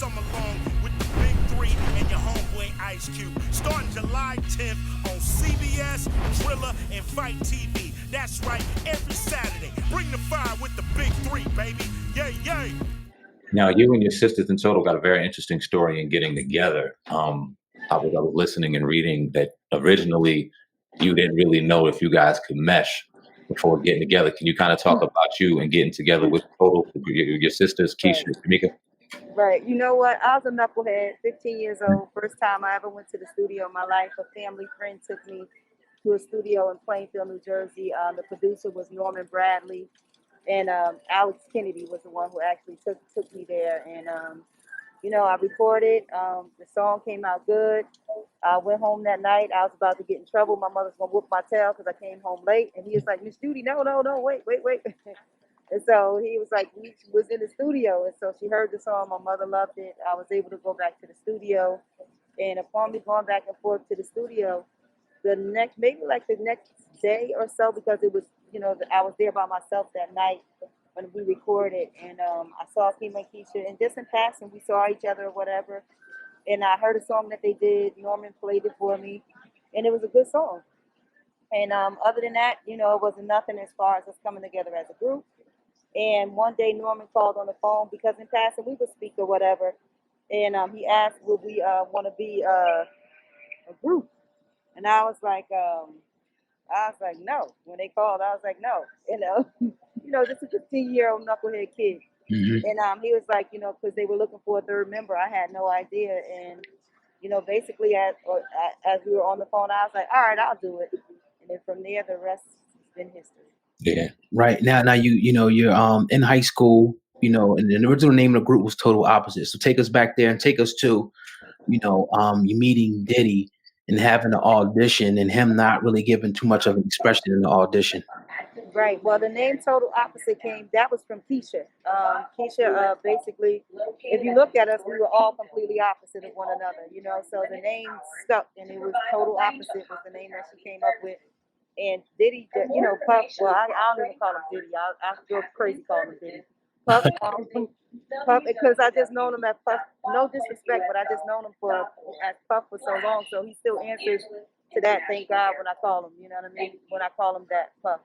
summer long with the big three and your homeboy Ice Cube. Starting July 10th on CBS, Thriller, and Fight TV. That's right, every Saturday. Bring the fire with the big three, baby. Yay, yay. Now, you and your sisters in total got a very interesting story in getting together. I was listening and reading that originally you didn't really know if you guys could mesh before getting together. Can you kind of talk about you and getting together with total your sisters, Keisha and Tamika? Right. You know what? I was a knucklehead, 15 years old. First time I ever went to the studio in my life. A family friend took me to a studio in Plainfield, New Jersey. The producer was Norman Bradley. And Alex Kennedy was the one who actually took me there. And, I recorded. The song came out good. I went home that night. I was about to get in trouble. My mother's going to whoop my tail because I came home late. And he was like, Miss Judy, no, wait. And so he was like, we was in the studio. And so she heard the song. My mother loved it. I was able to go back to the studio. And upon me going back and forth to the studio, the next day or so, because it was, I was there by myself that night when we recorded, and I saw Kima and Keisha, and just in passing, we saw each other or whatever, and I heard a song that they did. Norman played it for me, and it was a good song. And other than that, it wasn't nothing as far as us coming together as a group. And one day Norman called on the phone because in passing we would speak or whatever, and he asked, would we want to be a group? And I was like, no. When they called, I was like, no. Just a 15-year-old knucklehead kid. Mm-hmm. And he was like, because they were looking for a third member. I had no idea. And, basically as we were on the phone, I was like, all right, I'll do it. And then from there, the rest has been history. Yeah. Right. Now you're in high school, and the original name of the group was Total Opposite. So take us back there and take us to, you meeting Diddy and having an audition and him not really giving too much of an expression in the audition. Right. Well, the name Total Opposite that was from Keisha. Keisha, basically, if you look at us, we were all completely opposite of one another, so the name stuck, and it was Total Opposite was the name that she came up with. And Diddy, Puff, well, I don't even call him Diddy. I feel crazy calling him Diddy. Puff, because I just known him as Puff. No disrespect, but I just known him as Puff for so long. So he still answers to that. Thank God when I call him. You know what I mean? When I call him that Puff.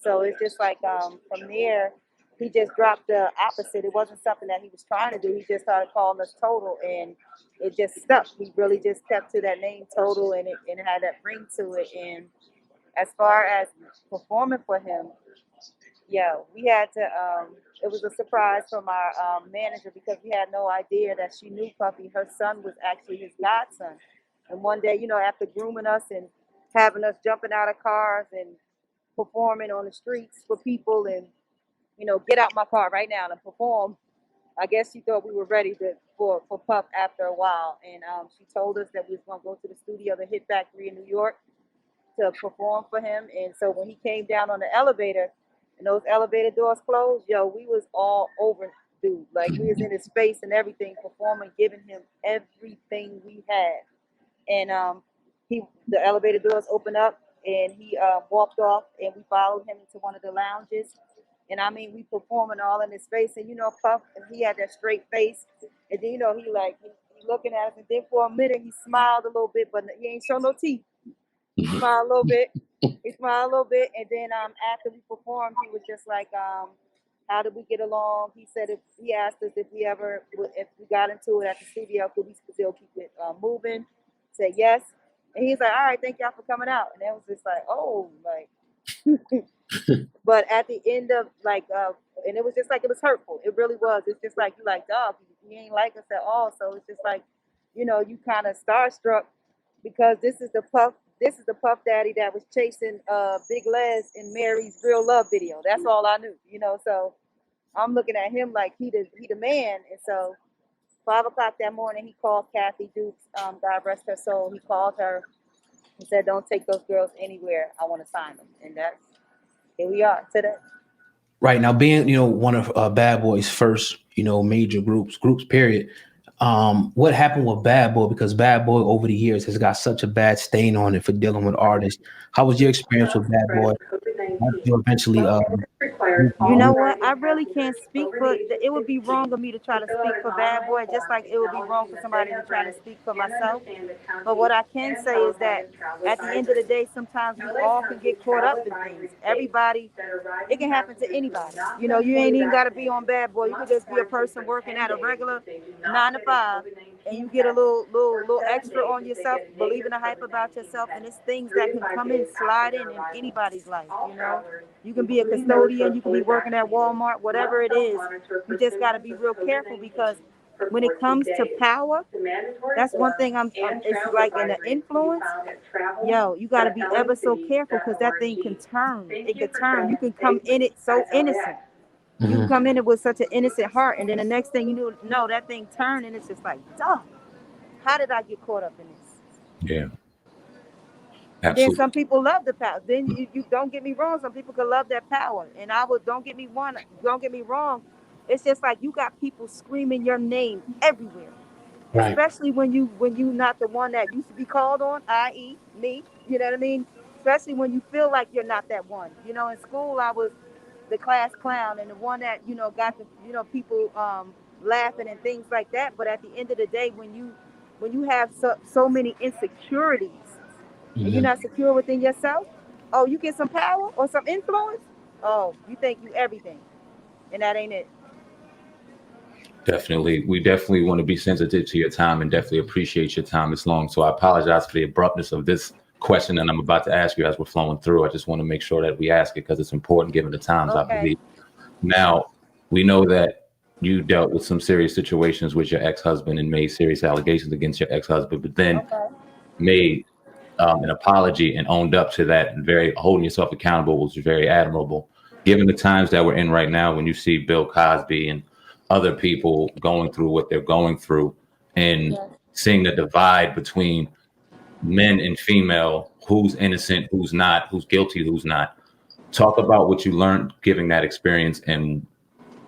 So it's just like from there, he just dropped the opposite. It wasn't something that he was trying to do. He just started calling us Total, and it just stuck. He really just kept to that name Total, and it had that ring to it. And as far as performing for him, we had to. It was a surprise from our manager because we had no idea that she knew Puffy. Her son was actually his godson. And one day, after grooming us and having us jumping out of cars and performing on the streets for people and, get out my car right now and perform, I guess she thought we were ready for Puff after a while. And she told us that we was going to go to the studio, the Hit Factory in New York, to perform for him. And so when he came down on the elevator, and those elevator doors closed, we was all over dude. Like, we was in his face and everything, performing, giving him everything we had. And the elevator doors opened up, and he walked off, and we followed him into one of the lounges. And I mean, we performing all in his face. And Puff, he had that straight face. And then, he looking at us. And then for a minute, he smiled a little bit, but he ain't show no teeth. He smiled a little bit. And then after we performed, he was just like, how did we get along? He said he asked us if we got into it at the studio, could we still keep it moving? Said yes. And he's like, all right, thank y'all for coming out. And it was just like, oh, but at the end of and it was just like, it was hurtful. It really was. It's just like, you like, dog, he ain't like us at all. So it's just like, you kind of starstruck because this is the Puff Daddy that was chasing Big Les in Mary's Real Love video. That's all I knew, So I'm looking at him like he the man. And so 5 o'clock that morning, he called Kathy Dukes, God rest her soul. He called her and said, "Don't take those girls anywhere. I want to sign them." And here we are today. Right now, being one of Bad Boy's first major groups period. What happened with Bad Boy? Because Bad Boy over the years has got such a bad stain on it for dealing with artists. How was your experience with Bad Boy? you'll eventually You know what? I really can't speak for. It would be wrong of me to try to speak for Bad Boy, just like it would be wrong for somebody to try to speak for myself. But what I can say is that at the end of the day, sometimes we all can get caught up in things. Everybody, it can happen to anybody. You know, you ain't even got to be on Bad Boy. You could just be a person working at a regular 9 to 5, and you get a little extra on yourself, believing the hype about yourself, and it's things that can come in, slide in anybody's life. You know, you can be a custodian, you can be working at Walmart, whatever it is. You just got to be real careful, because when it comes to power, that's one thing it's like in the influence. Yo, you got to be ever so careful, because that thing can turn. It can turn. You can come in it so innocent. You can come in it with such an innocent heart, and then the next thing you know, that thing turned, and it's just like, duh, how did I get caught up in this? Yeah. And then Absolutely. some people love the power. Then you don't get me wrong. Some people could love that power, and don't get me wrong. It's just like you got people screaming your name everywhere, right. especially when you not the one that used to be called on, i.e., me. You know what I mean? Especially when you feel like you're not that one. You know, in school I was the class clown and the one that got the people laughing and things like that. But at the end of the day, when you have so many insecurities and you're not secure within yourself, oh, you get some power or some influence, oh, you think you everything, and that ain't it. Definitely. We definitely want to be sensitive to your time and definitely appreciate your time this long. So I apologize for the abruptness of this question that I'm about to ask you as we're flowing through. I just want to make sure that we ask it because it's important given the times, I Okay. believe. Now, we know that you dealt with some serious situations with your ex-husband and made serious allegations against your ex-husband, but then Okay. made an apology and owned up to that, and holding yourself accountable was very admirable. Given the times that we're in right now, when you see Bill Cosby and other people going through what they're going through, and Yes. seeing the divide between men and female, who's innocent, who's not, who's guilty, who's not. Talk about what you learned giving that experience, and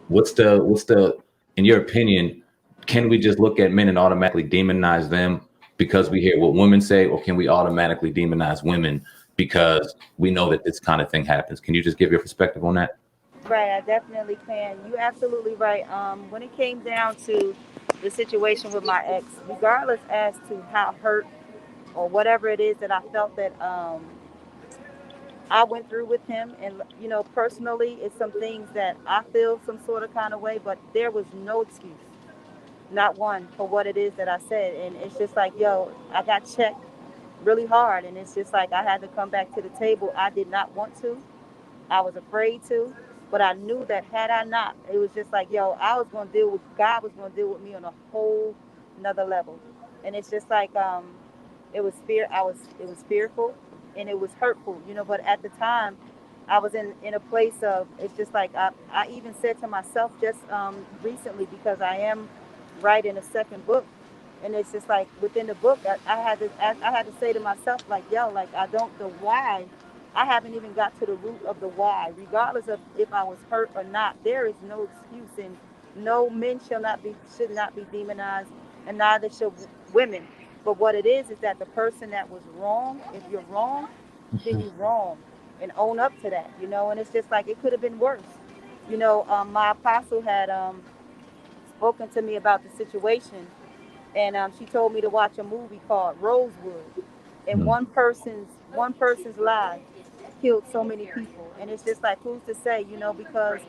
what's the in your opinion, can we just look at men and automatically demonize them because we hear what women say, or can we automatically demonize women because we know that this kind of thing happens? Can you just give your perspective on that? Right, I definitely can. You absolutely right. When it came down to the situation with my ex, regardless as to how hurt or whatever it is that I felt that I went through with him, and personally, it's some things that I feel some sort of kind of way, but there was no excuse, not one, for what it is that I said, and it's just like, yo, I got checked really hard, and it's just like I had to come back to the table. I did not want to. I was afraid to, but I knew that had I not, it was just like, yo, I was going to deal with, God was going to deal with me on a whole another level. And it's just like, it was it was fearful and it was hurtful, but at the time I was in a place of, it's just like, I even said to myself just recently, because I am writing a second book. And it's just like within the book, I had to say to myself, like, yo, like, I don't, the why, I haven't even got to the root of the why. Regardless of if I was hurt or not, there is no excuse, and no men should not be demonized, and neither should women. But what it is that the person that was wrong, if you're wrong, then you're wrong, and own up to that, And it's just like it could have been worse. My apostle had spoken to me about the situation, and she told me to watch a movie called Rosewood. And Mm. one person's lie killed so many people, and it's just like, who's to say, because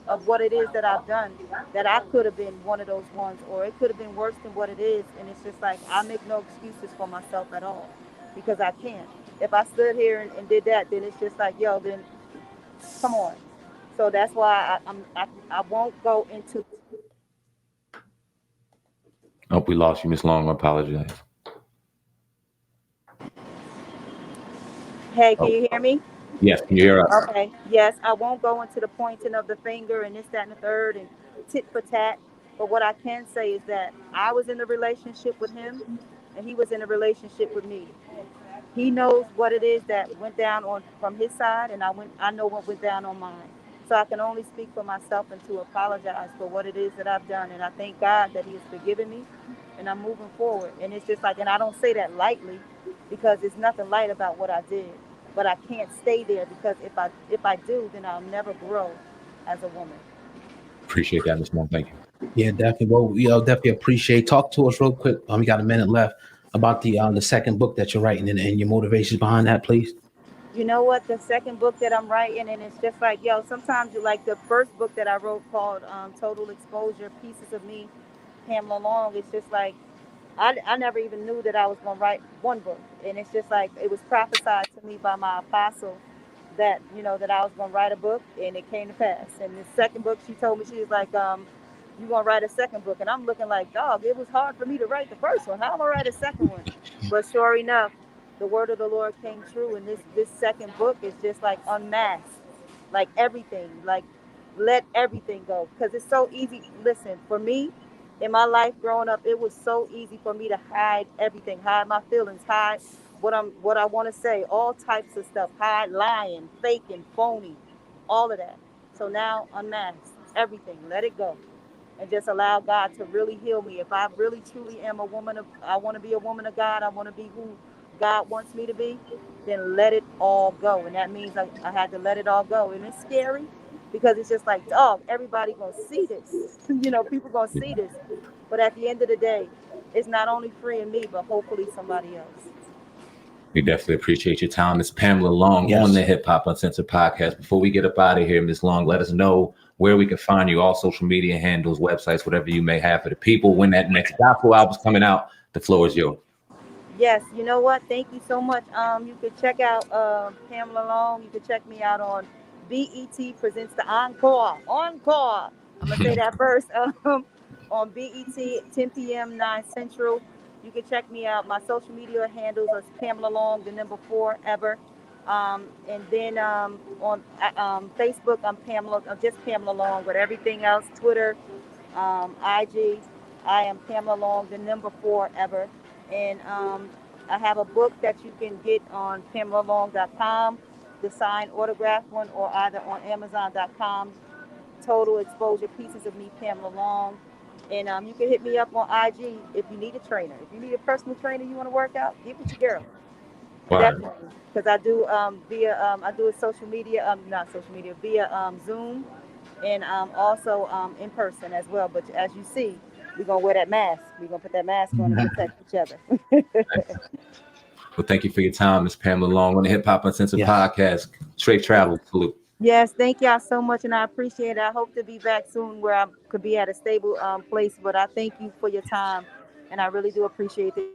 of what it is that I've done, that I could have been one of those ones, or it could have been worse than what it is. And it's just like I make no excuses for myself at all, because I can't. If I stood here and did that, then it's just like, yo, then come on. So that's why I won't go into. Oh, we lost you, Miss Long. I apologize. Hey, can Oh, you hear me? yes. Can you hear us? Okay. Yes, I won't go into the pointing of the finger and this, that, and the third and tit for tat. But what I can say is that I was in a relationship with him, and he was in a relationship with me. He knows what it is that went down on from his side, and I know what went down on mine. So I can only speak for myself and to apologize for what it is that I've done. And I thank God that He has forgiven me, and I'm moving forward. And it's just like, and I don't say that lightly, because there's nothing light about what I did. but I can't stay there because if I do, then I'll never grow as a woman. Appreciate that, Ms. Long. Thank you. Yeah, definitely. Well, we definitely appreciate. Talk to us real quick. We got a minute left about the second book that you're writing and your motivations behind that, please. You know what? The second book that I'm writing, and it's just like, yo, sometimes you like the first book that I wrote called Total Exposure, Pieces of Me, Pamela Long. It's just like, I never even knew that I was going to write one book. And it's just like, it was prophesied to me by my apostle that, you know, that I was going to write a book, and it came to pass. And the second book, she told me, she was like, you're going to write a second book. And I'm looking like, dog, it was hard for me to write the first one. How am I going to write a second one? But sure enough, the word of the Lord came true. And this second book is just like unmasked, like everything, like let everything go. Because it's so easy. Listen, for me, in my life growing up, it was so easy for me to hide everything, hide my feelings, hide what I want to say, all types of stuff, hide lying, faking, phony, all of that. So now unmask everything, let it go, and just allow God to really heal me. If I really truly am a woman of, I want to be a woman of God, I want to be who God wants me to be, then let it all go. And that means I had to let it all go. And it's scary because it's just like, dog, everybody gonna see this. You know, people gonna see this. But at the end of the day, it's not only freeing me, but hopefully somebody else. We definitely appreciate your time. It's Pamela Long on the Hip Hop Uncensored podcast. Before we get up out of here, Ms. Long, let us know where we can find you, all social media handles, websites, whatever you may have for the people. When that next gospel album's coming out, the floor is yours. Yes, you know what? Thank you so much. You could check out Pamela Long. You could check me out on BET Presents the Encore. Encore. I'm gonna say that first. On BET, 10 p.m., 9 Central. You can check me out. My social media handles are Pamela Long, the number 4 ever. And then on Facebook, I'm just Pamela Long. But everything else, Twitter, IG, I am Pamela Long, the number 4 ever. And I have a book that you can get on PamelaLong.com, the signed autographed one, or either on Amazon.com. Total Exposure, Pieces of Me, Pamela Long. And you can hit me up on IG if you need a trainer. If you need a personal trainer, you want to work out, get with your girl. Wow. Definitely, because I do I do a social media, not social media, via Zoom, and also in person as well. But as you see, we're gonna wear that mask. We're gonna put that mask on and protect each other. Well, thank you for your time, Ms. Pamela Long on the Hip Hop Uncensored podcast. Straight travel. Salute. Yes, thank y'all so much, and I appreciate it. I hope to be back soon where I could be at a stable place. But I thank you for your time, and I really do appreciate it.